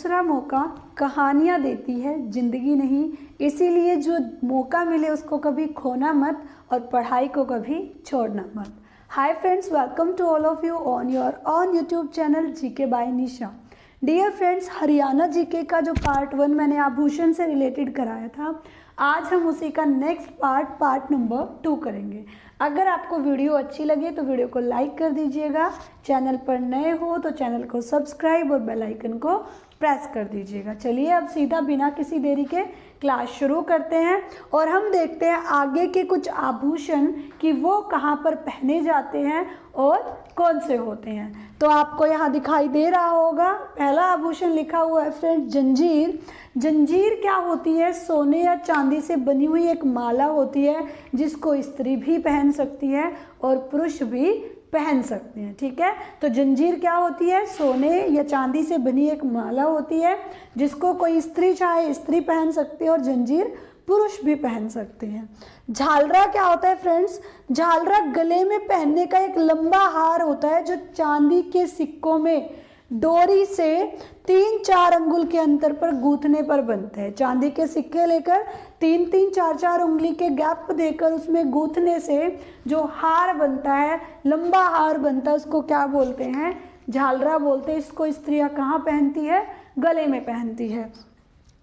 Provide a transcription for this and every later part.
दूसरा मौका कहानियाँ देती है, जिंदगी नहीं। इसीलिए जो मौका मिले उसको कभी खोना मत और पढ़ाई को कभी छोड़ना मत। Hi friends, welcome to all of you on your on YouTube channel GK by Nisha. Dear friends, Haryana GK का जो पार्ट 1 मैंने आभूषण से रिलेटेड कराया था, आज हम उसी का नेक्स्ट पार्ट नंबर 2 करेंगे। अगर आपको वीडियो अच्छी लगे तो वीडियो को लाइक कर दीजिएगा, चैनल पर नए हो तो चैनल को सब्सक्राइब और बेल आइकन को प्रेस कर दीजिएगा। चलिए अब सीधा बिना किसी देरी के क्लास शुरू करते हैं और हम देखते हैं आगे के कुछ आभूषण कि वो कहाँ पर पहने जाते हैं और कौन से होते हैं। तो आपको यहाँ दिखाई दे रहा होगा, पहला आभूषण लिखा हुआ है फ्रेंड जंजीर। जंजीर क्या होती है? सोने या चांदी से बनी हुई एक माला होती है जिसको स्त्री भी पहन सकती है और पुरुष भी पहन सकते हैं। ठीक है, तो जंजीर क्या होती है? सोने या चांदी से बनी एक माला होती है जिसको कोई स्त्री चाहे स्त्री पहन सकती है और जंजीर पुरुष भी पहन सकते हैं। झालरा क्या होता है फ्रेंड्स? झालरा गले में पहनने का एक लंबा हार होता है जो चांदी के सिक्कों में डोरी से 3-4 अंगुल के अंतर पर गूंथने पर बनता है। चांदी के सिक्के लेकर 3-3, 4-4 उंगली के गैप देकर उसमें गूंथने से जो हार बनता है, लंबा हार बनता है, उसको क्या बोलते हैं? झालरा बोलते हैं। इसको स्त्रियां कहाँ पहनती है? गले में पहनती है।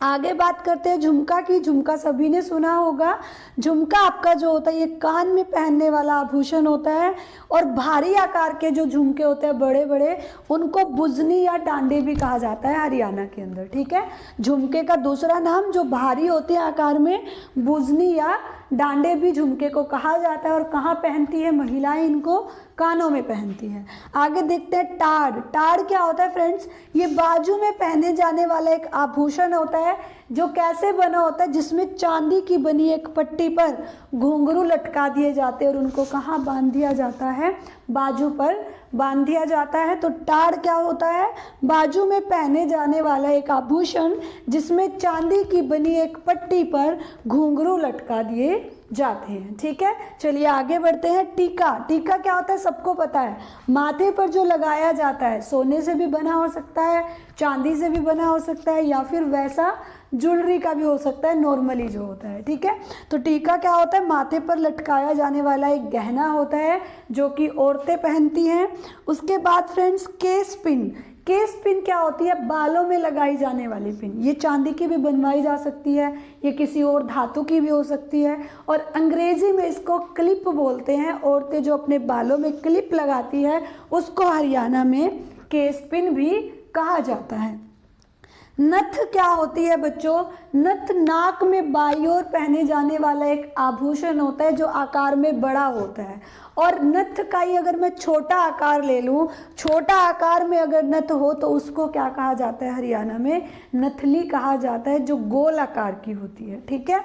आगे बात करते हैं झुमका की। झुमका सभी ने सुना होगा। झुमका आपका जो होता है ये कान में पहनने वाला आभूषण होता है और भारी आकार के जो झुमके होते हैं बड़े बड़े, उनको बुजनी या डांडे भी कहा जाता है हरियाणा के अंदर। ठीक है, झुमके का दूसरा नाम जो भारी होते हैं आकार में, बुजनी या डांडे भी झुमके को कहा जाता है। और कहाँ पहनती है महिलाएं? इनको कानों में पहनती हैं। आगे देखते हैं टाड़। टाड़ क्या होता है फ्रेंड्स? ये बाजू में पहने जाने वाला एक आभूषण होता है जो कैसे बना होता है? जिसमें चांदी की बनी एक पट्टी पर घुंघरू लटका दिए जाते हैं और उनको कहाँ बांध दिया जाता है? बाजू पर बांध दिया जाता है। तो टाड़ क्या होता है? बाजू में पहने जाने वाला एक आभूषण जिसमें चांदी की बनी एक पट्टी पर घुंघरू लटका दिए जाते हैं। ठीक है, चलिए आगे बढ़ते हैं। टीका। टीका क्या होता है? सबको पता है, माथे पर जो लगाया जाता है। सोने से भी बना हो सकता है, चांदी से भी बना हो सकता है, या फिर वैसा ज्वेलरी का भी हो सकता है, नॉर्मली जो होता है। ठीक है, तो टीका क्या होता है? माथे पर लटकाया जाने वाला एक गहना होता है जो कि औरतें पहनती हैं। उसके बाद friends case pin. Case pin क्या होती है? बालों में लगाई जाने वाली पिन। ये चांदी की भी बनवाई जा सकती है, ये किसी और धातु की भी हो सकती है और अंग्रेजी में इसको क्लिप बोलते हैं। औरतें जो अपने बालों में क्लिप लगाती है उसको हरियाणा में केस पिन भी कहा जाता है। नथ क्या होती है बच्चों? नथ नाक में बाईं ओर पहने जाने वाला एक आभूषण होता है जो आकार में बड़ा होता है। और नथ का ही अगर मैं छोटा आकार ले लूँ, छोटा आकार में अगर नथ हो तो उसको क्या कहा जाता है हरियाणा में? नथली कहा जाता है, जो गोल आकार की होती है। ठीक है,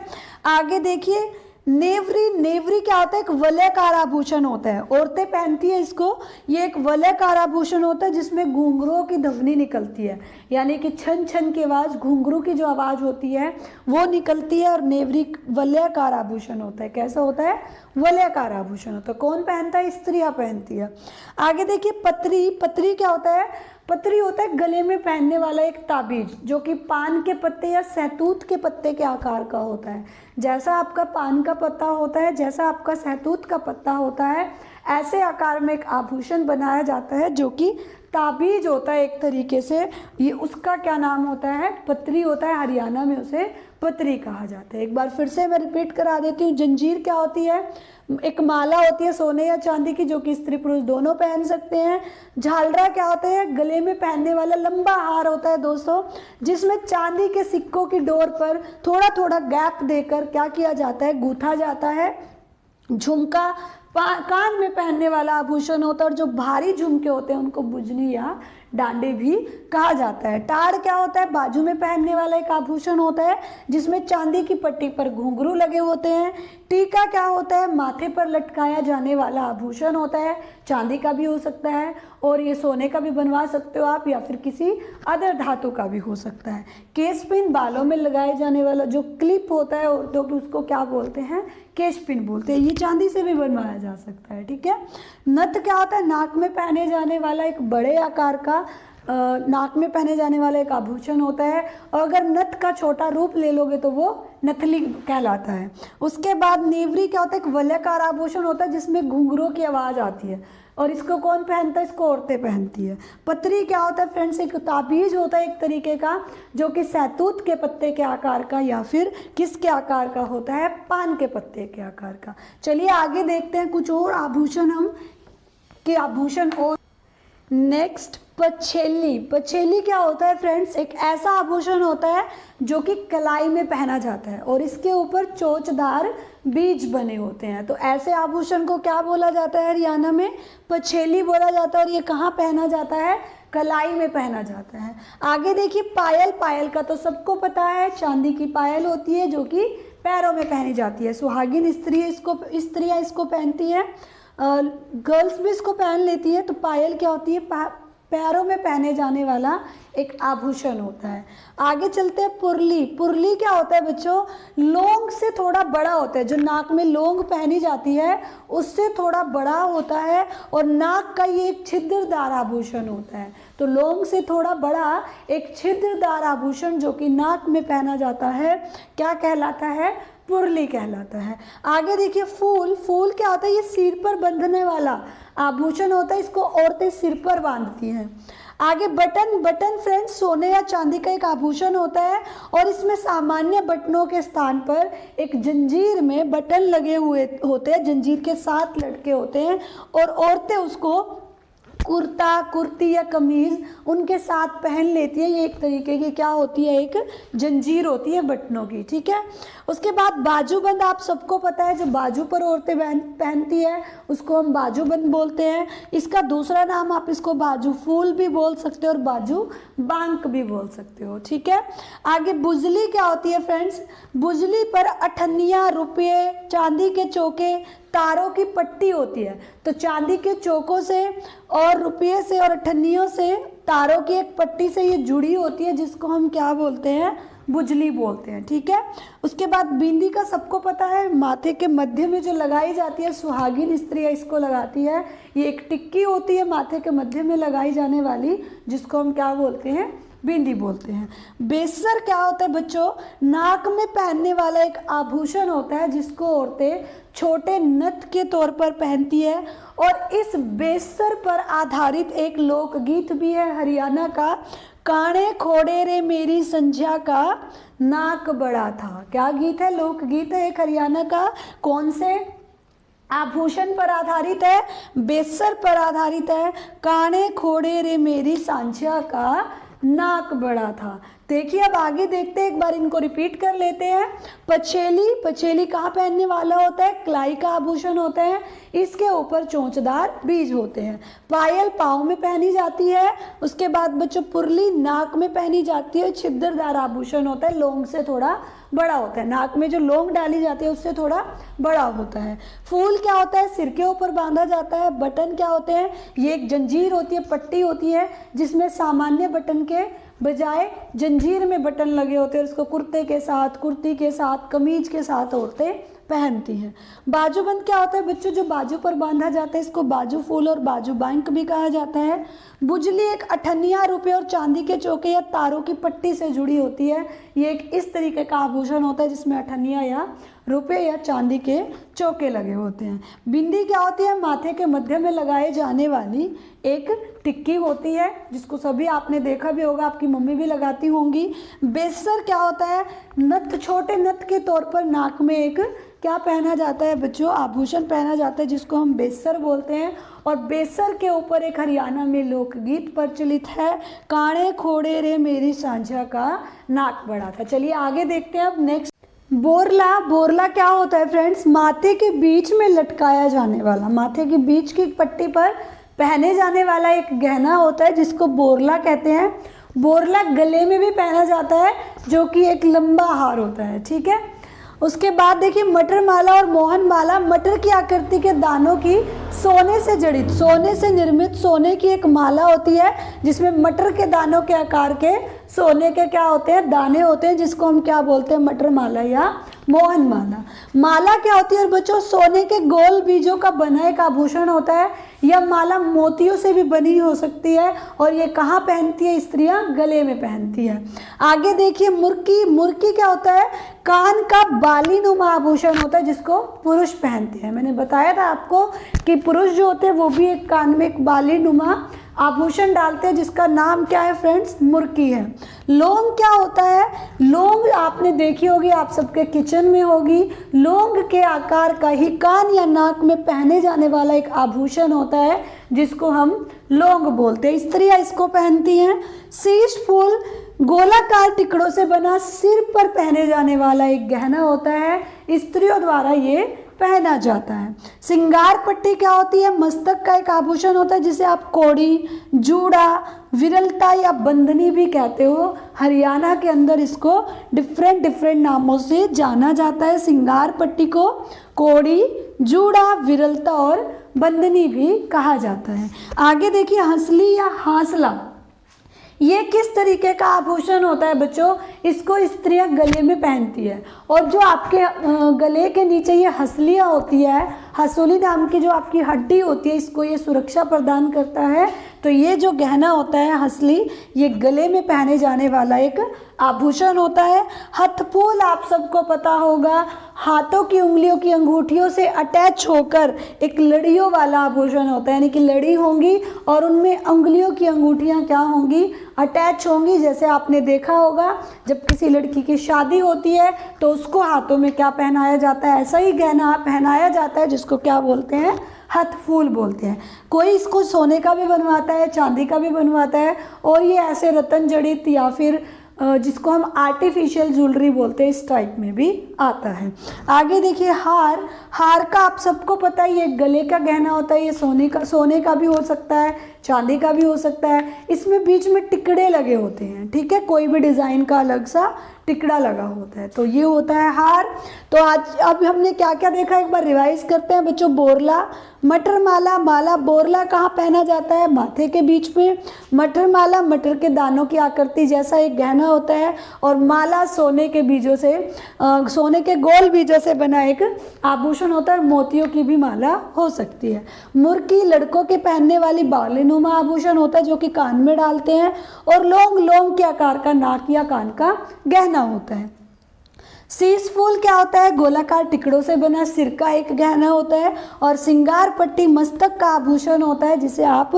आगे देखिए नेवरी। नेवरी क्या होता है? एक वलयकार आभूषण होता है, औरतें पहनती है इसको। ये एक वलयकार आभूषण होता है जिसमें घुंघरूओं की ध्वनि निकलती है, यानी कि छन छन की आवाज़, घुंघरू की जो आवाज़ होती है वो निकलती है। और नेवरी वलयकार आभूषण होता है। कैसा होता है? वलयकार आभूषण होता है। कौन पहनता है? स्त्रियाँ पहनती है। आगे देखिए पत्री। पत्री क्या होता है? पत्री होता है गले में पहनने वाला एक ताबीज जो कि पान के पत्ते या सहतूत के पत्ते के आकार का होता है। जैसा आपका पान का पत्ता होता है, जैसा आपका सहतूत का पत्ता होता है, ऐसे आकार में एक आभूषण बनाया जाता है जो कि ताबीज होता है एक तरीके से। ये उसका क्या नाम होता है? पत्री होता है। हरियाणा में उसे पत्री कहा जाता है। एक बार फिर से मैं रिपीट करा देती हूँ। जंजीर क्या होती है? एक माला होती है सोने या चांदी की जो कि स्त्री पुरुष दोनों पहन सकते हैं। झालरा क्या होता है? गले में पहनने वाला लंबा हार होता है दोस्तों, जिसमें चांदी के सिक्कों की डोर पर थोड़ा थोड़ा गैप देकर क्या किया जाता है? गूंथा जाता है। झुमका कान में पहनने वाला आभूषण होता है और जो भारी झुमके होते हैं उनको बुजनी या डांडे भी कहा जाता है। टाड़ क्या होता है? बाजू में पहनने वाला एक आभूषण होता है जिसमें चांदी की पट्टी पर घुंघरू लगे होते हैं। टीका क्या होता है? माथे पर लटकाया जाने वाला आभूषण होता है, चांदी का भी हो सकता है और ये सोने का भी बनवा सकते हो आप, या फिर किसी अदर धातु का भी हो सकता है। केस पिन बालों में लगाए जाने वाला जो क्लिप होता है औरतों की, उसको क्या बोलते हैं? केश पिन बोलते हैं। ये चांदी से भी बनवाया जा सकता है। ठीक है। नथ क्या होता है? नाक में पहने जाने वाला एक बड़े आकार का नाक में पहने जाने वाला एक आभूषण होता है, और अगर नथ का छोटा रूप ले लोगे तो वो नथली कहलाता है। उसके बाद नेवरी क्या होता है, एक वलयकार आभूषण होता है जिसमें घुंघरों की आवाज़ आती है, और इसको कौन पहनता है, इसको औरतें पहनती है। पत्री क्या होता है फ्रेंड्स, एक ताबीज होता है एक तरीके का, जो कि सहतूत के पत्ते के आकार का या फिर किसके आकार का होता है, पान के पत्ते के आकार का। चलिए आगे देखते हैं कुछ और आभूषण आभूषण और नेक्स्ट पछेली। पछेली क्या होता है फ्रेंड्स, एक ऐसा आभूषण होता है जो कि कलाई में पहना जाता है और इसके ऊपर चोचदार बीज बने होते हैं। तो ऐसे आभूषण को क्या बोला जाता है, हरियाणा में पछेली बोला जाता है, और ये कहाँ पहना जाता है, कलाई में पहना जाता है। आगे देखिए पायल। पायल का तो सबको पता है, चांदी की पायल होती है जो कि पैरों में पहनी जाती है। सुहागिन स्त्रियाँ इसको पहनती हैं, गर्ल्स भी इसको पहन लेती है। तो पायल क्या होती है, पैरों में पहने जाने वाला एक आभूषण होता है। आगे चलते हैं पुरली। पुरली क्या होता है बच्चों, लौंग से थोड़ा बड़ा होता है, जो नाक में लौंग पहनी जाती है उससे थोड़ा बड़ा होता है, और नाक का ये एक छिद्रदार आभूषण होता है। तो लौंग से थोड़ा बड़ा एक छिद्रदार आभूषण जो कि नाक में पहना जाता है क्या कहलाता है, पुरली कहलाता है। आगे देखिए फूल। फूल क्या होता है, ये सिर पर बंधने वाला आभूषण होता है, इसको औरतें सिर पर बांधती हैं। आगे बटन। बटन फ्रेंड्स सोने या चांदी का एक आभूषण होता है, और इसमें सामान्य बटनों के स्थान पर एक जंजीर में बटन लगे हुए होते हैं, जंजीर के साथ लटके होते हैं, और औरतें उसको कुर्ता, कुर्ती या कमीज उनके साथ पहन लेती है। ये एक तरीके की क्या होती है, एक जंजीर होती है बटनों की, ठीक है। उसके बाद बाजूबंद, आप सबको पता है जो बाजू पर औरतें पहनती है उसको हम बाजूबंद बोलते हैं। इसका दूसरा नाम आप इसको बाजू फूल भी बोल सकते हो और बाजू बांक भी बोल सकते हो, ठीक है। आगे बुजली क्या होती है फ्रेंड्स, बुजली पर अठन्नियाँ, रुपये, चांदी के चौके, तारों की पट्टी होती है। तो चांदी के चौकों से और रुपये से और अठन्नियों से तारों की एक पट्टी से ये जुड़ी होती है, जिसको हम क्या बोलते हैं, बुजली बोलते हैं, ठीक है। उसके बाद बिंदी का सबको पता है, माथे के मध्य में जो लगाई जाती है, सुहागिन स्त्रियाँ इसको लगाती है। ये एक टिक्की होती है माथे के मध्य में लगाई जाने वाली, जिसको हम क्या बोलते हैं, बिंदी बोलते हैं। बेसर क्या होता है बच्चों, नाक में पहनने वाला एक आभूषण होता है जिसको औरतें छोटे नथ के तौर पर पहनती है, और इस बेसर पर आधारित एक लोकगीत भी है हरियाणा का, काने खोड़े रे मेरी संध्या का नाक बड़ा था। क्या गीत है, लोकगीत है एक हरियाणा का, कौन से आभूषण पर आधारित है, बेसर पर आधारित है। काने खोड़े रे मेरी सांझा का नाक बड़ा था। देखिए अब आगे देखते हैं, एक बार इनको रिपीट कर लेते हैं। पछेली। पछेली कहाँ पहनने वाला होता है, कलाई का आभूषण होता है, इसके ऊपर चोंचदार बीज होते हैं। पायल पाँव में पहनी जाती है। उसके बाद बच्चों पुरली नाक में पहनी जाती है, छिद्रदार आभूषण होता है, लौंग से थोड़ा बड़ा होता है, नाक में जो लौंग डाली जाती है उससे थोड़ा बड़ा होता है। फूल क्या होता है, सिर के ऊपर बांधा जाता है। बटन क्या होते हैं, ये एक जंजीर होती है, पट्टी होती है, जिसमें सामान्य बटन के बजाय जंजीर में बटन लगे होते हैं। उसको कुर्ते के साथ, कुर्ती के साथ, कमीज के साथ औरतें पहनती हैं। बाजूबंद क्या होता है बच्चों, जो बाजू पर बांधा जाता है, इसको बाजू फूल और बाजू बैंक भी कहा जाता है। बुजली एक अठन्निया, रुपये और चांदी के चौके या तारों की पट्टी से जुड़ी होती है। ये एक इस तरीके का आभूषण होता है जिसमें अठन्निया या रुपये या चांदी के चौके लगे होते हैं। बिंदी क्या होती है, माथे के मध्य में लगाए जाने वाली एक टिक्की होती है, जिसको सभी आपने देखा भी होगा, आपकी मम्मी भी लगाती होंगी। बेसर क्या होता है, नथ, छोटे नथ के तौर पर नाक में एक क्या पहना जाता है बच्चों, आभूषण पहना जाता है, जिसको हम बेसर बोलते हैं। और बेसर के ऊपर एक हरियाणा में लोकगीत प्रचलित है, काणे खोड़े रे मेरी सांझा का नाक बड़ा था। चलिए आगे देखते हैं अब नेक्स्ट। बोरला। बोरला क्या होता है फ्रेंड्स, माथे के बीच में लटकाया जाने वाला, माथे के बीच की पट्टी पर पहने जाने वाला एक गहना होता है, जिसको बोरला कहते हैं। बोरला गले में भी पहना जाता है, जो कि एक लंबा हार होता है, ठीक है। उसके बाद देखिए मटर माला और मोहन माला। मटर की आकृति के दानों की सोने से जड़ित, सोने से निर्मित सोने की एक माला होती है, जिसमें मटर के दानों के आकार के सोने के क्या होते हैं, दाने होते हैं, जिसको हम क्या बोलते हैं, मटर माला या मोहन माला। माला क्या होती है और बच्चों, सोने के गोल बीजों का बना एक आभूषण होता है। यह माला मोतियों से भी बनी हो सकती है और ये कहाँ पहनती है स्त्रियां? गले में पहनती है। आगे देखिए मुर्की। मुर्की क्या होता है? कान का बालीनुमा आभूषण होता है जिसको पुरुष पहनते हैं। मैंने बताया था आपको कि पुरुष जो होते हैं वो भी एक कान में एक बालीनुमा आभूषण डालते हैं जिसका नाम क्या है फ्रेंड्स? मुर्की है। लौंग क्या होता है? लौंग आपने देखी होगी, आप सबके किचन में होगी। लौंग के आकार का ही कान या नाक में पहने जाने वाला एक आभूषण होता है जिसको हम लौंग बोलते हैं। स्त्रियां इसको पहनती हैं। शीश फूल गोलाकार टिकड़ों से बना सिर पर पहने जाने वाला एक गहना होता है, स्त्रियों द्वारा ये पहना जाता है। श्रृंगार पट्टी क्या होती है? मस्तक का एक आभूषण होता है जिसे आप कोड़ी, जूड़ा, विरलता या बंदनी भी कहते हो। हरियाणा के अंदर इसको डिफरेंट नामों से जाना जाता है। श्रृंगार पट्टी को कोड़ी, जूड़ा, विरलता और बंदनी भी कहा जाता है। आगे देखिए हंसली या हांसला, ये किस तरीके का आभूषण होता है बच्चों? इसको स्त्रियां गले में पहनती है और जो आपके गले के नीचे ये हंसलियाँ होती है, हंसुली नाम की जो आपकी हड्डी होती है, इसको ये सुरक्षा प्रदान करता है। तो ये जो गहना होता है हंसली, ये गले में पहने जाने वाला एक आभूषण होता है। हथफूल आप सबको पता होगा, हाथों की उंगलियों की अंगूठियों से अटैच होकर एक लड़ियों वाला आभूषण होता है, यानी कि लड़ी होंगी और उनमें उंगलियों की अंगूठियां क्या होंगी? अटैच होंगी। जैसे आपने देखा होगा जब किसी लड़की की शादी होती है तो उसको हाथों में क्या पहनाया जाता है? ऐसा ही गहना पहनाया जाता है जिसको क्या बोलते हैं? हथफूल बोलते हैं। कोई इसको सोने का भी बनवाता है, चांदी का भी बनवाता है और ये ऐसे रत्न जड़ित या फिर जिसको हम आर्टिफिशियल ज्वेलरी बोलते हैं, इस टाइप में भी आता है। आगे देखिए हार। हार का आप सबको पता है ये गले का गहना होता है। ये सोने का भी हो सकता है, चांदी का भी हो सकता है। इसमें बीच में टिकड़े लगे होते हैं, ठीक है, कोई भी डिज़ाइन का अलग सा टिकड़ा लगा होता है, तो ये होता है हार। तो आज अब हमने क्या क्या देखा एक बार रिवाइज करते हैं बच्चों। बोरला, मटर माला। माला बोरला कहाँ पहना जाता है? माथे के बीच में। मटर माला मटर के दानों की आकृति जैसा एक गहना होता है और माला सोने के बीजों से सोने के गोल बीजों से बना एक आभूषण होता है। मोतियों की भी माला हो सकती है। मुर्की लड़कों के पहनने वाली बालीनुमा आभूषण होता है जो कि कान में डालते हैं। और लौंग, लौंग के आकार का नाक या कान का गहना होता है। शीश फूल क्या होता है? गोलाकार टिकड़ों से बना सिर का एक गहना होता है। और श्रृंगार पट्टी मस्तक का आभूषण होता है जिसे आप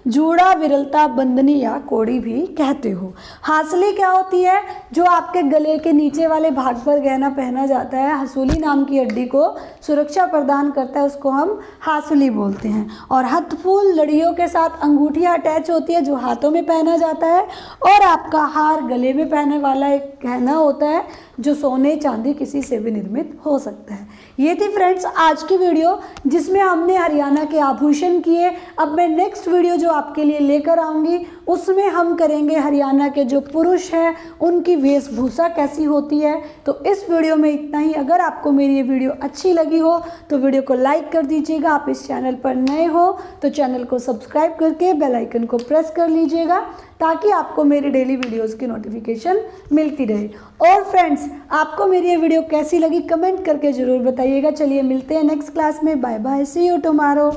जूड़ा, विरलता, बंदनी या कोड़ी भी कहते हो। हांसली क्या होती है? जो आपके गले के नीचे वाले भाग पर गहना पहना जाता है, हंसुली नाम की हड्डी को सुरक्षा प्रदान करता है, उसको हम हांसली बोलते हैं। और हथफूल लड़ियों के साथ अंगूठियाँ अटैच होती है जो हाथों में पहना जाता है। और आपका हार गले में पहनने वाला एक गहना होता है जो सोने चांदी किसी से भी निर्मित हो सकता है। ये थी फ्रेंड्स आज की वीडियो जिसमें हमने हरियाणा के आभूषण किए। अब मैं नेक्स्ट वीडियो जो आपके लिए लेकर आऊँगी उसमें हम करेंगे हरियाणा के जो पुरुष हैं उनकी वेशभूषा कैसी होती है। तो इस वीडियो में इतना ही। अगर आपको मेरी ये वीडियो अच्छी लगी हो तो वीडियो को लाइक कर दीजिएगा। आप इस चैनल पर नए हो तो चैनल को सब्सक्राइब करके बेल आइकन को प्रेस कर लीजिएगा ताकि आपको मेरी डेली वीडियोस की नोटिफिकेशन मिलती रहे। और फ्रेंड्स आपको मेरी ये वीडियो कैसी लगी कमेंट करके ज़रूर बताइएगा। चलिए मिलते हैं नेक्स्ट क्लास में। Bye bye, see you tomorrow.